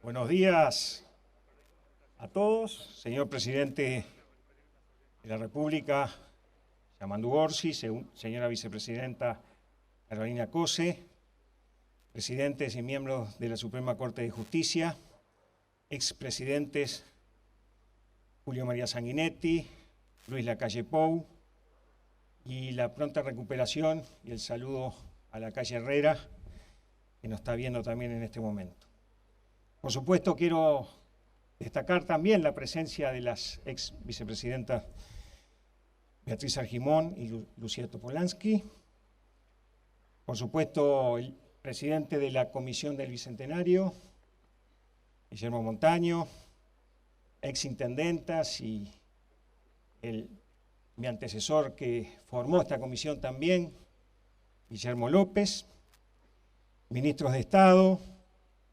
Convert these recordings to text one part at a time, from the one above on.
Buenos días a todos, señor presidente de la República, Yamandu Orsi, señora vicepresidenta Carolina Cose, presidentes y miembros de la Suprema Corte de Justicia, expresidentes Julio María Sanguinetti, Luis Lacalle Pou, y la pronta recuperación y el saludo a la calle Herrera, que nos está viendo también en este momento. Por supuesto, quiero destacar también la presencia de las ex vicepresidentas Beatriz Argimón y Lucía Topolansky. Por supuesto, el presidente de la Comisión del Bicentenario, Guillermo Montaño, ex intendentas y mi antecesor que formó esta comisión también, Guillermo López, ministros de Estado,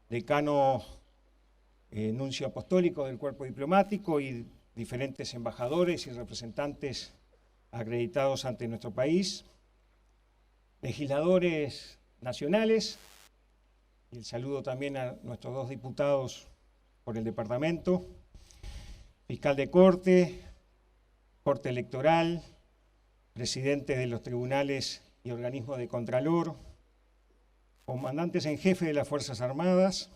decano nuncio apostólico del cuerpo diplomático y diferentes embajadores y representantes acreditados ante nuestro país, legisladores nacionales, y el saludo también a nuestros dos diputados por el departamento, fiscal de corte, corte electoral, presidentes de los tribunales y organismos de contralor, comandantes en jefe de las Fuerzas Armadas,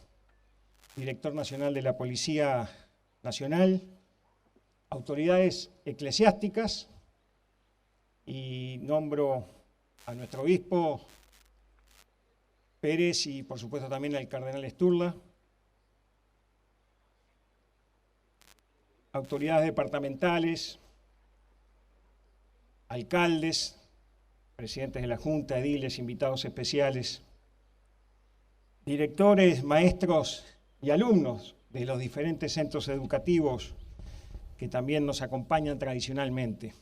director nacional de la Policía Nacional, autoridades eclesiásticas, y nombro a nuestro obispo Pérez y por supuesto también al cardenal Sturla, autoridades departamentales, alcaldes, presidentes de la Junta, ediles, invitados especiales, directores, maestros y alumnos de los diferentes centros educativos que también nos acompañan tradicionalmente.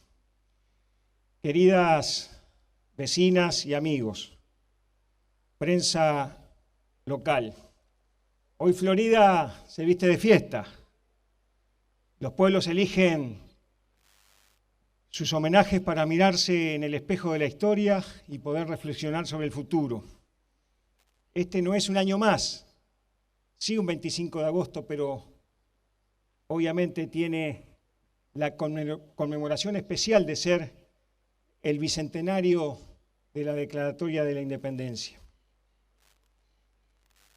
Queridas vecinas y amigos, prensa local, hoy Florida se viste de fiesta. Los pueblos eligen sus homenajes para mirarse en el espejo de la historia y poder reflexionar sobre el futuro. Este no es un año más, sí un 25 de agosto, pero obviamente tiene la conmemoración especial de ser el bicentenario de la Declaratoria de la Independencia.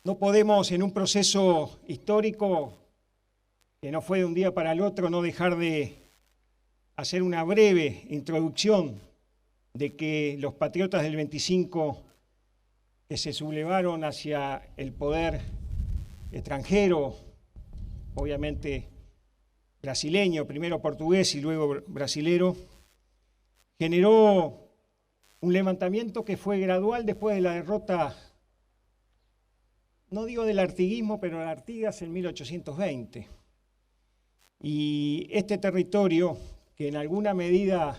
No podemos, en un proceso histórico que no fue de un día para el otro, no dejar de hacer una breve introducción de que los patriotas del 25 que se sublevaron hacia el poder extranjero, obviamente brasileño, primero portugués y luego brasilero, generó un levantamiento que fue gradual después de la derrota, no digo del artiguismo, pero de Artigas en 1820. Y este territorio, que en alguna medida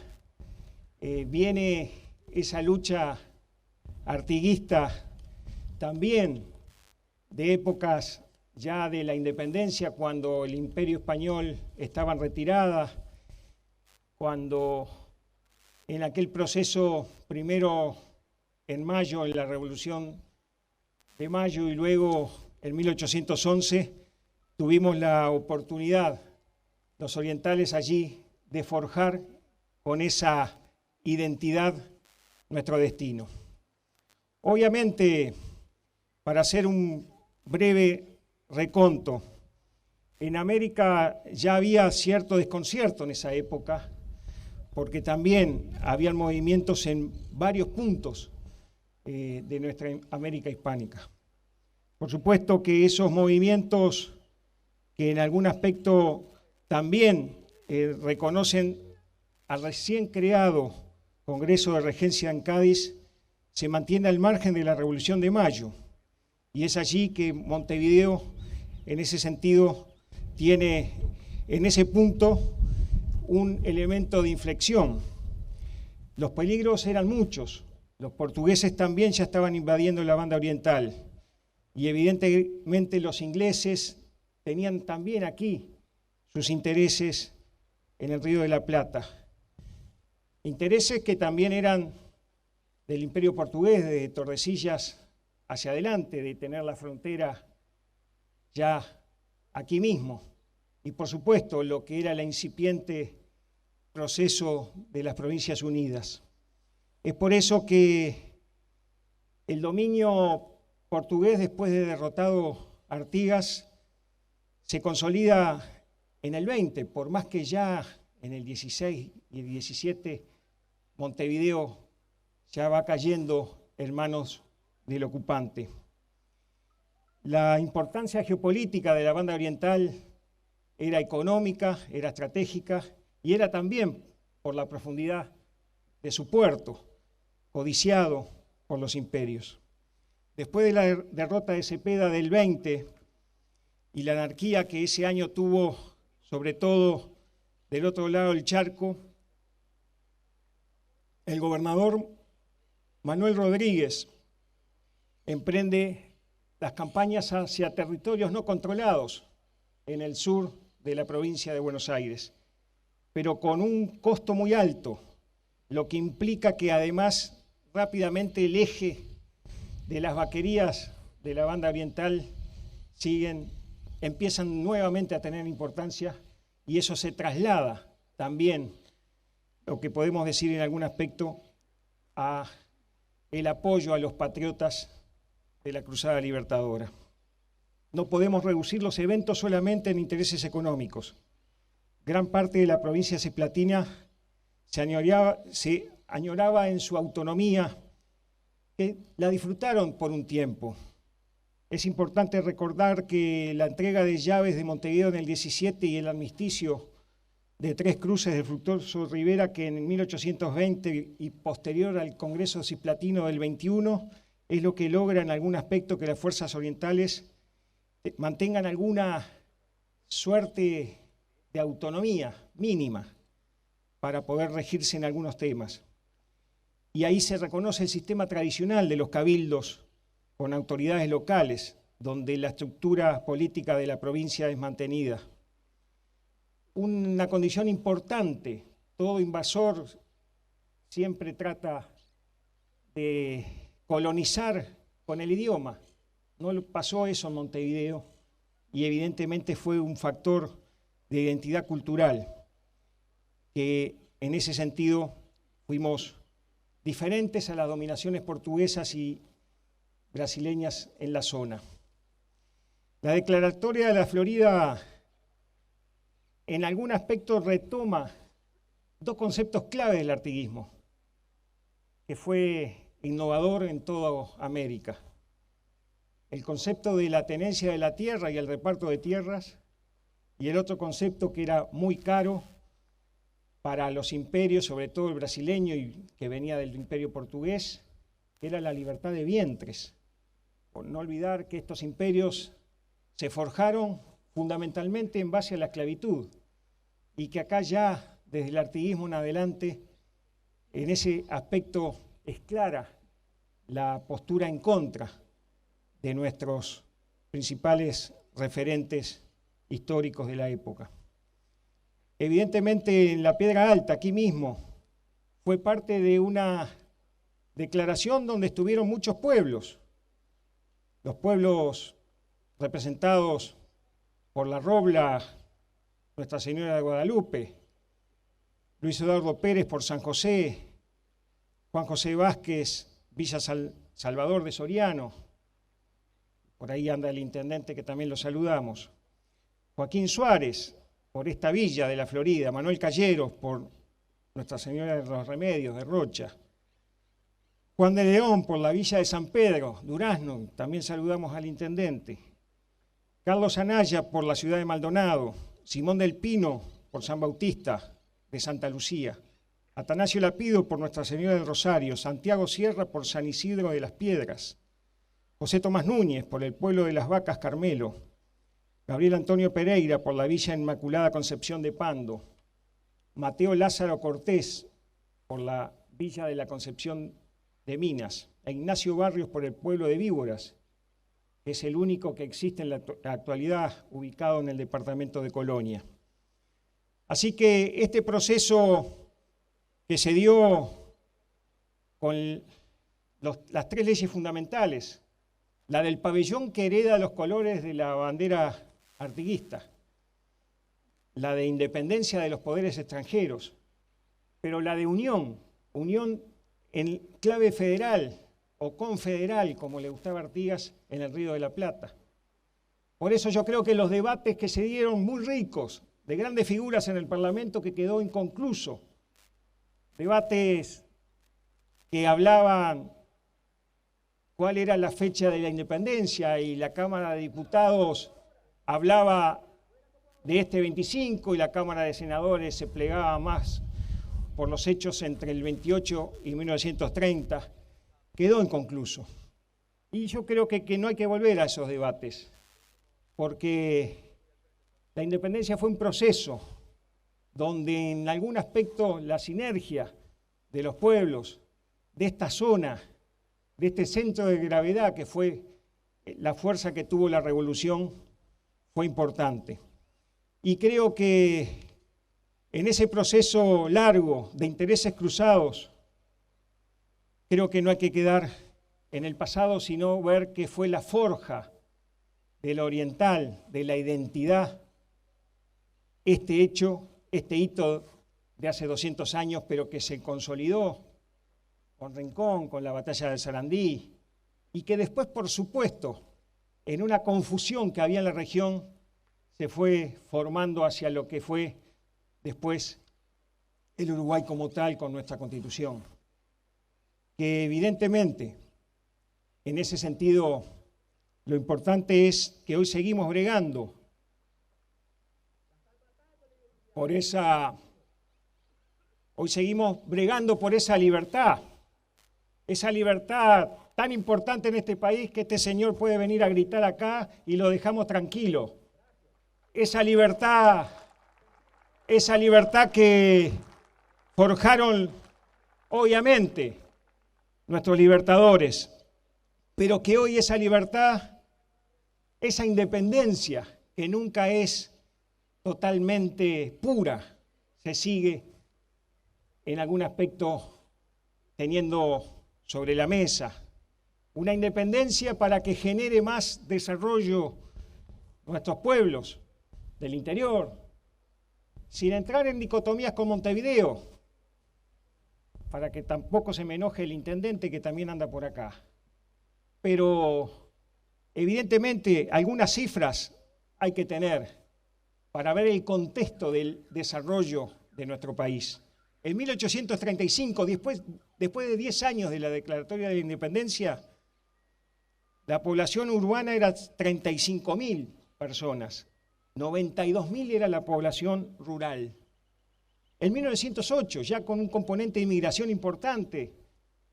viene esa lucha artiguista también de épocas ya de la independencia, cuando el Imperio Español estaba en retirada, cuando en aquel proceso, primero en mayo, en la Revolución de Mayo, y luego en 1811, tuvimos la oportunidad, los orientales allí, de forjar con esa identidad nuestro destino. Obviamente, para hacer un breve reconto, en América ya había cierto desconcierto en esa época, porque también habían movimientos en varios puntos de nuestra América hispánica. Por supuesto que esos movimientos que en algún aspecto también reconocen al recién creado Congreso de Regencia en Cádiz, se mantiene al margen de la Revolución de Mayo. Y es allí que Montevideo, en ese sentido, tiene en ese punto un elemento de inflexión. Los peligros eran muchos. Los portugueses también ya estaban invadiendo la banda oriental. Y evidentemente los ingleses tenían también aquí sus intereses en el Río de la Plata. Intereses que también eran del Imperio Portugués, de Tordesillas hacia adelante, de tener la frontera ya aquí mismo, y por supuesto lo que era el incipiente proceso de las Provincias Unidas. Es por eso que el dominio portugués, después de derrotado Artigas, se consolida en el 20, por más que ya en el 16 y el 17 Montevideo ya va cayendo en manos del ocupante. La importancia geopolítica de la banda oriental era económica, era estratégica y era también por la profundidad de su puerto, codiciado por los imperios. Después de la derrota de Cepeda del 20 y la anarquía que ese año tuvo, sobre todo del otro lado del charco, el gobernador Manuel Rodríguez emprende las campañas hacia territorios no controlados en el sur de la provincia de Buenos Aires, pero con un costo muy alto, lo que implica que además rápidamente el eje de las vaquerías de la banda oriental empiezan nuevamente a tener importancia y eso se traslada también, lo que podemos decir en algún aspecto, a el apoyo a los patriotas de la Cruzada Libertadora. No podemos reducir los eventos solamente en intereses económicos. Gran parte de la provincia ciplatina se añoraba en su autonomía, que la disfrutaron por un tiempo. Es importante recordar que la entrega de llaves de Montevideo en el 17 y el armisticio de Tres Cruces de Fructuoso Rivera, que en 1820 y posterior al Congreso Cisplatino del 21, es lo que logra en algún aspecto que las fuerzas orientales mantengan alguna suerte de autonomía mínima para poder regirse en algunos temas. Y ahí se reconoce el sistema tradicional de los cabildos con autoridades locales, donde la estructura política de la provincia es mantenida. Una condición importante, todo invasor siempre trata de colonizar con el idioma. No pasó eso en Montevideo y evidentemente fue un factor de identidad cultural, que en ese sentido fuimos diferentes a las dominaciones portuguesas y brasileñas en la zona. La declaratoria de la Florida en algún aspecto retoma dos conceptos clave del artiguismo, que fue innovador en toda América. El concepto de la tenencia de la tierra y el reparto de tierras, y el otro concepto que era muy caro para los imperios, sobre todo el brasileño y que venía del imperio portugués, era la libertad de vientres. Por no olvidar que estos imperios se forjaron fundamentalmente en base a la esclavitud y que acá ya, desde el artiguismo en adelante, en ese aspecto es clara la postura en contra de nuestros principales referentes históricos de la época. Evidentemente, en la Piedra Alta, aquí mismo, fue parte de una declaración donde estuvieron muchos pueblos. Los pueblos representados por la Robla, Nuestra Señora de Guadalupe, Luis Eduardo Pérez por San José, Juan José Vázquez, Villa Salvador de Soriano, por ahí anda el intendente que también lo saludamos, Joaquín Suárez por esta villa de la Florida, Manuel Calleros por Nuestra Señora de los Remedios de Rocha, Juan de León por la villa de San Pedro, Durazno, también saludamos al intendente, Carlos Anaya por la ciudad de Maldonado, Simón del Pino por San Bautista de Santa Lucía, Atanasio Lapido por Nuestra Señora del Rosario, Santiago Sierra por San Isidro de las Piedras, José Tomás Núñez por el pueblo de Las Vacas Carmelo, Gabriel Antonio Pereira por la Villa Inmaculada Concepción de Pando, Mateo Lázaro Cortés por la Villa de la Concepción de Minas, e Ignacio Barrios por el pueblo de Víboras, que es el único que existe en la actualidad ubicado en el departamento de Colonia. Así que este proceso que se dio con las tres leyes fundamentales la del pabellón que hereda los colores de la bandera artiguista, la de independencia de los poderes extranjeros, pero la de unión en clave federal o confederal, como le gustaba a Artigas en el Río de la Plata. Por eso yo creo que los debates que se dieron muy ricos, de grandes figuras en el Parlamento, que quedó inconcluso, debates que hablaban cuál era la fecha de la independencia, y la Cámara de Diputados hablaba de este 25 y la Cámara de Senadores se plegaba más por los hechos entre el 28 y 1930, quedó inconcluso. Y yo creo que no hay que volver a esos debates, porque la independencia fue un proceso donde en algún aspecto la sinergia de los pueblos, de esta zona, de este centro de gravedad que fue la fuerza que tuvo la revolución, fue importante. Y creo que en ese proceso largo de intereses cruzados, creo que no hay que quedar en el pasado, sino ver que fue la forja del oriental, de la identidad, este hecho, este hito de hace 200 años, pero que se consolidó con Rincón, con la batalla del Sarandí, y que después, por supuesto, en una confusión que había en la región, se fue formando hacia lo que fue después el Uruguay como tal, con nuestra Constitución. Que evidentemente, en ese sentido, lo importante es que hoy seguimos bregando por esa libertad tan importante en este país, que este señor puede venir a gritar acá y lo dejamos tranquilo. Esa libertad que forjaron, obviamente, nuestros libertadores, pero que hoy esa libertad, esa independencia, que nunca es totalmente pura, se sigue en algún aspecto teniendo sobre la mesa. Una independencia para que genere más desarrollo nuestros pueblos del interior, sin entrar en dicotomías con Montevideo, para que tampoco se me enoje el intendente que también anda por acá. Pero evidentemente algunas cifras hay que tener para ver el contexto del desarrollo de nuestro país. En 1835, después de 10 años de la declaratoria de la independencia, la población urbana era 35.000 personas, 92.000 era la población rural. En 1908, ya con un componente de inmigración importante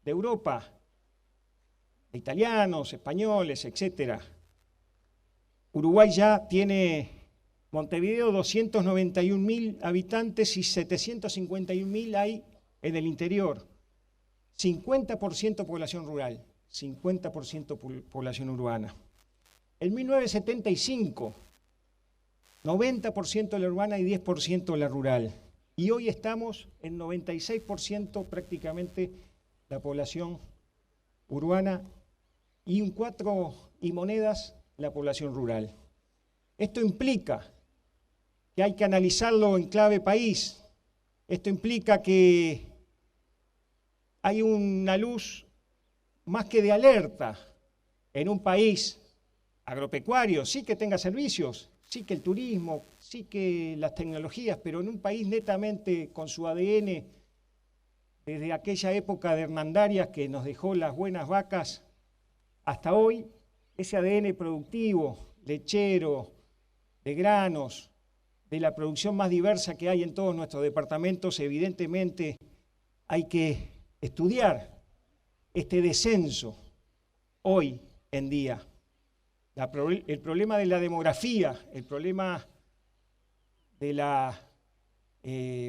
de Europa, de italianos, españoles, etc., Uruguay ya tiene, Montevideo, 291.000 habitantes y 751.000 hay en el interior. 50% población rural, 50% población urbana. En 1975, 90% la urbana y 10% la rural. Y hoy estamos en 96% prácticamente la población urbana y un 4 y monedas la población rural. Esto implica que hay que analizarlo en clave país. Esto implica que hay una luz más que de alerta en un país agropecuario, sí que tenga servicios, sí que el turismo, sí que las tecnologías, pero en un país netamente con su ADN, desde aquella época de Hernandarias que nos dejó las buenas vacas, hasta hoy, ese ADN productivo, lechero, de granos, de la producción más diversa que hay en todos nuestros departamentos, evidentemente hay que estudiar este descenso hoy en día. El problema de la demografía, el problema de la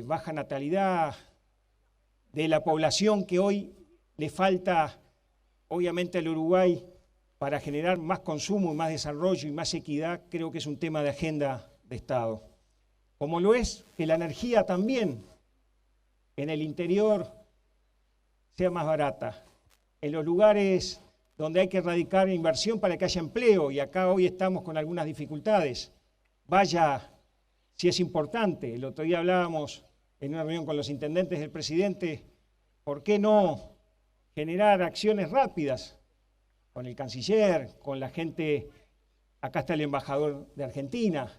baja natalidad, de la población que hoy le falta, obviamente, al Uruguay para generar más consumo y más desarrollo y más equidad, creo que es un tema de agenda de Estado. Como lo es que la energía también en el interior sea más barata. En los lugares donde hay que erradicar inversión para que haya empleo, y acá hoy estamos con algunas dificultades. Vaya, si es importante. El otro día hablábamos en una reunión con los intendentes del presidente, ¿por qué no generar acciones rápidas con el canciller, con la gente? Acá está el embajador de Argentina,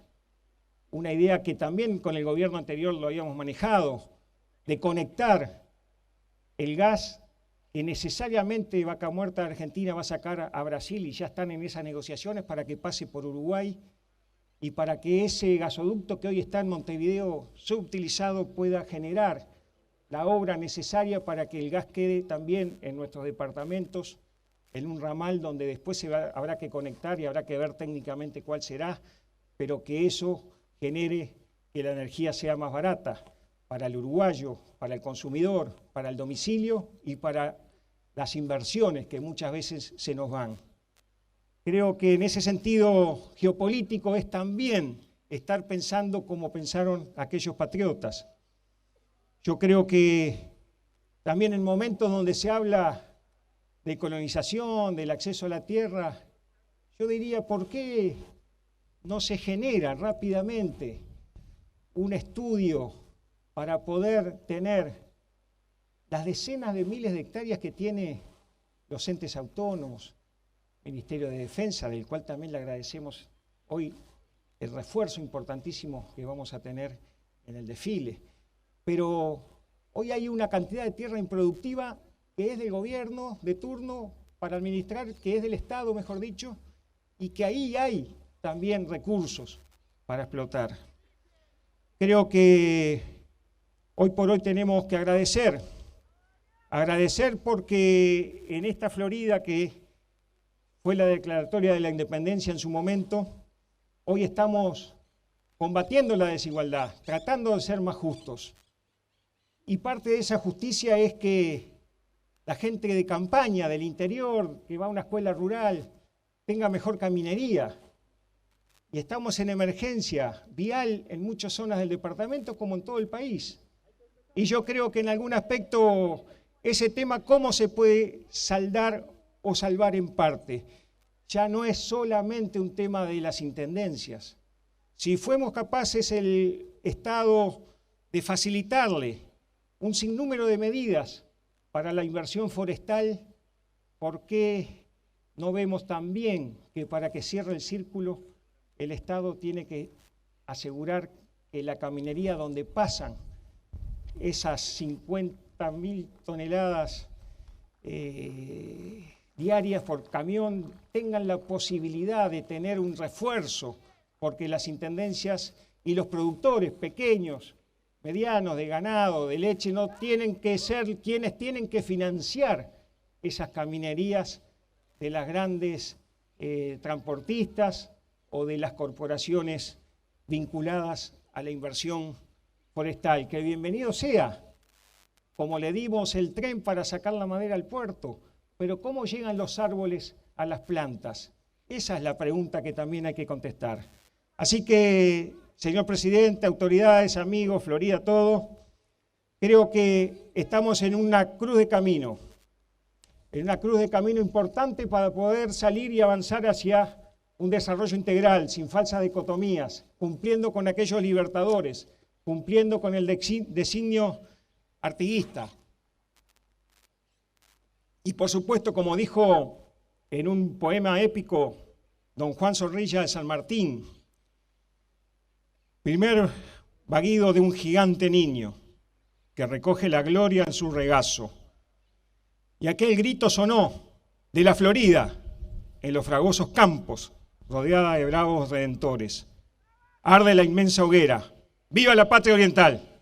una idea que también con el gobierno anterior lo habíamos manejado, de conectar el gas que necesariamente Vaca Muerta Argentina va a sacar a Brasil, y ya están en esas negociaciones para que pase por Uruguay, y para que ese gasoducto que hoy está en Montevideo subutilizado pueda generar la obra necesaria para que el gas quede también en nuestros departamentos, en un ramal donde después habrá que conectar y habrá que ver técnicamente cuál será, pero que eso genere que la energía sea más barata para el uruguayo, para el consumidor, para el domicilio y para las inversiones que muchas veces se nos van. Creo que en ese sentido geopolítico es también estar pensando como pensaron aquellos patriotas. Yo creo que también en momentos donde se habla de colonización, del acceso a la tierra, yo diría, ¿por qué no se genera rápidamente un estudio para poder tener las decenas de miles de hectáreas que tiene los entes autónomos, Ministerio de Defensa, del cual también le agradecemos hoy el refuerzo importantísimo que vamos a tener en el desfile? Pero hoy hay una cantidad de tierra improductiva que es del gobierno de turno para administrar, que es del Estado, mejor dicho, y que ahí hay también recursos para explotar. Creo que hoy por hoy tenemos que agradecer porque en esta Florida, que fue la declaratoria de la independencia en su momento, hoy estamos combatiendo la desigualdad, tratando de ser más justos. Y parte de esa justicia es que la gente de campaña, del interior, que va a una escuela rural, tenga mejor caminería. Y estamos en emergencia vial en muchas zonas del departamento, como en todo el país. Y yo creo que en algún aspecto ese tema, ¿cómo se puede saldar o salvar en parte? Ya no es solamente un tema de las intendencias. Si fuimos capaces el Estado de facilitarle un sinnúmero de medidas para la inversión forestal, ¿por qué no vemos también que para que cierre el círculo el Estado tiene que asegurar que la caminería donde pasan esas 50.000 toneladas diarias por camión tengan la posibilidad de tener un refuerzo, porque las intendencias y los productores pequeños, medianos, de ganado, de leche, no tienen que ser quienes tienen que financiar esas caminerías de las grandes transportistas o de las corporaciones vinculadas a la inversión forestal. Que bienvenido sea, como le dimos el tren para sacar la madera al puerto, pero ¿cómo llegan los árboles a las plantas? Esa es la pregunta que también hay que contestar. Así que, señor presidente, autoridades, amigos, Florida, todo, creo que estamos en una cruz de camino importante para poder salir y avanzar hacia un desarrollo integral, sin falsas dicotomías, cumpliendo con aquellos libertadores, cumpliendo con el designio artiguista. Y por supuesto, como dijo en un poema épico don Juan Zorrilla de San Martín, primer vaguido de un gigante niño que recoge la gloria en su regazo. Y aquel grito sonó de la Florida en los fragosos campos, rodeada de bravos redentores. Arde la inmensa hoguera. ¡Viva la patria oriental!